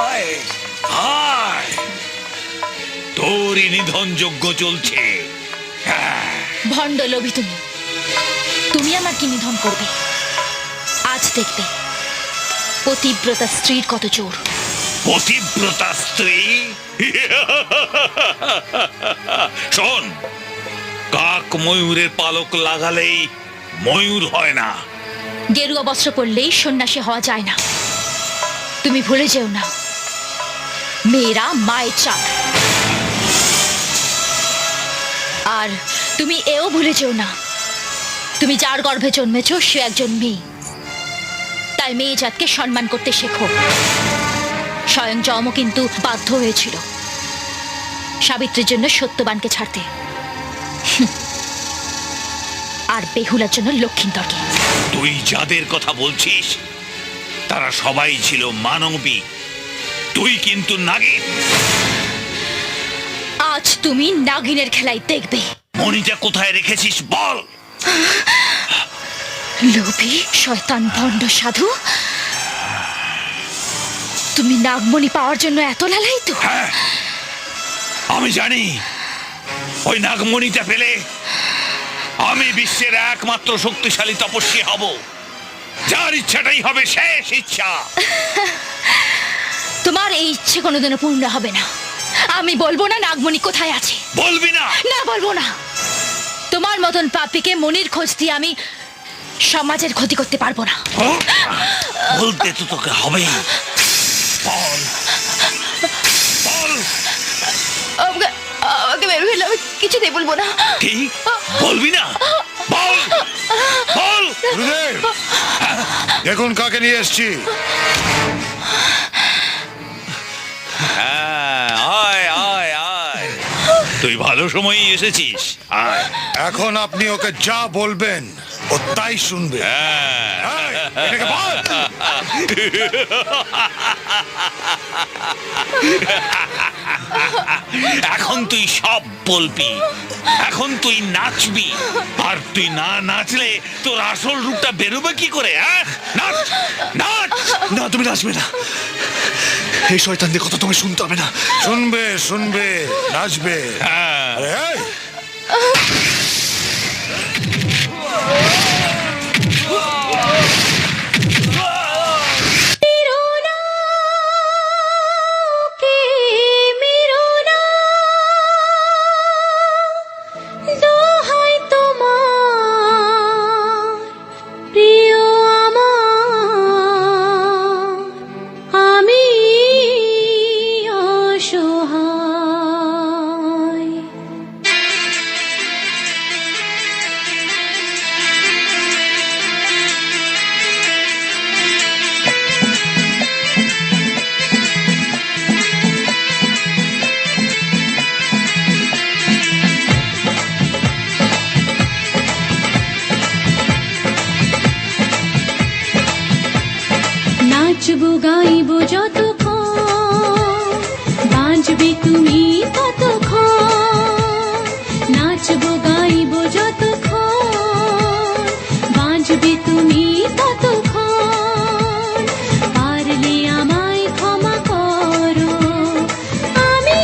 আয় আয়, তোরই নিধন যজ্ঞ চলছে। ভণ্ড লোভী তুমি, তুমি আমার কি নিধন করবে? আজ দেখবে পতিব্রতা স্ত্রীর কত জোর। পতিব্রতা স্ত্রী? শোন, কাক ময়ূরের পালক লাগালেই ময়ূর হয় না। গেরুয়া বস্ত্র পরলেই সন্ন্যাসী হওয়া যায় না। তুমি ভুলে যেও না, মেয়েরা মায়ের চাঁদ। আর তুমি এও ভুলে যেও না, তুমি যার গর্ভে জন্মেছ সে একজন মেয়ে। তাই মেয়ে জাতকে সম্মান করতে শেখো। স্বয়ং যমও কিন্তু বাধ্য হয়েছিল সাবিত্রীর জন্য সত্যবানকে ছাড়তে, আর বেহুলার জন্য লক্ষ্মীন্দরকে। তুই যাদের কথা বলছিস তারা সবাই ছিল মানবী, তুই কিন্তু নাগিন। আজ তুমি নাগিনের খেলাই দেখবে। মণিটা কোথায় রেখেছিস বল। লোভী শয়তান ভণ্ড সাধু, তুমি নাগমণি পাওয়ার জন্য এত লালায়িত? হ্যাঁ, আমি জানি ওই নাগমণিটা পেলে আমি বিশ্বের একমাত্র শক্তিশালী তপস্বী হব, যার ইচ্ছাটাই হবে শেষ ইচ্ছা। তোমার এই ইচ্ছে কোনোদিনও পূর্ণ হবে না। আমি বলবো না নাগমণি কোথায় আছে। বলবি না? না, বলবো না। তোমার মতন পাপীকে মনির খোঁজ দিয়ে আমি সমাজের ক্ষতি করতে পারবো না। বলতে তো তোকে হবেই। বল বল। আমাকে বের হইলে আমি কিছুতেই বলবো না। কি বলবি না? বল বল। গুরুদেব, দেখুন কাকে নিয়ে এসছি। হ্যাঁ, আয় আয় আয়, তুই ভালো সময়ই এসেছিস। আয়। এখন আপনি ওকে যা বলবেন ও তাই শুনবে। এই, এটাকে বল। এখন তুই সব বলবি, এখন তুই নাচবি। আর তুই না নাচলে তোর আসল রূপটা বেরোবে কি করে? নাচ নাচ। না, তুমি নাচবে না। এই শয়তানদের কথা তুমি শুনতে হবে না। শুনবে শুনবে, নাচবে। হ্যাঁ। আরে, এই, নাচবো গাইবো যতক্ষণ, বাঁচবে তুমি ততক্ষণ। নাচবো গাইবো যতক্ষণ, বাঁচবে তুমি ততক্ষণ। পারলে আমায় ক্ষমা করো, আমি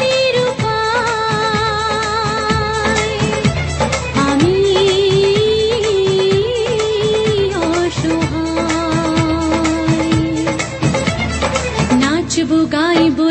নিরুপায়, আমি অসহায়। নাচবো গাইবো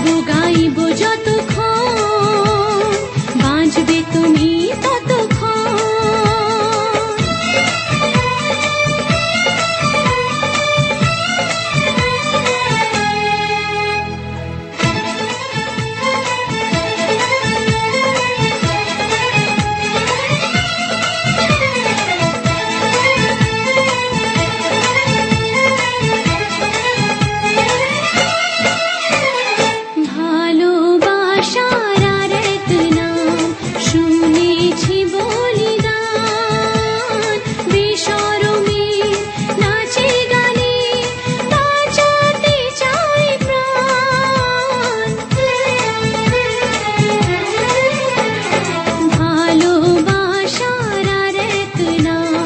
নাচবো গাইবো যতক্ষণ বাঁচবে তুমি ততক্ষণ। ভালোবাসার আরেক নাম শুনেছি বলিদান, বেশরমে নাচে গানে বাঁচাতে চাই প্রাণ। ভালোবাসার আরেক নাম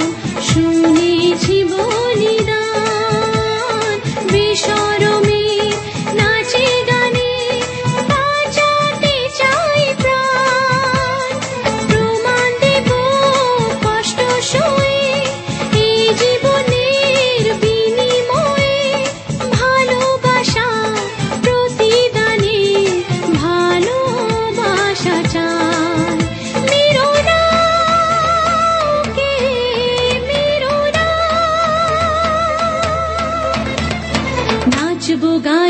শুনেছি বলিদান, বেশরমে নাচে গানে বাঁচাতে চাই প্রাণ। প্রমাণ দেব কষ্ট সয়ে এই জীবনের বিনিময়ে, ভালোবাসা প্রতিদানে ভালোবাসা চাই। মেরো না কে মেরো না, নাচবো গাই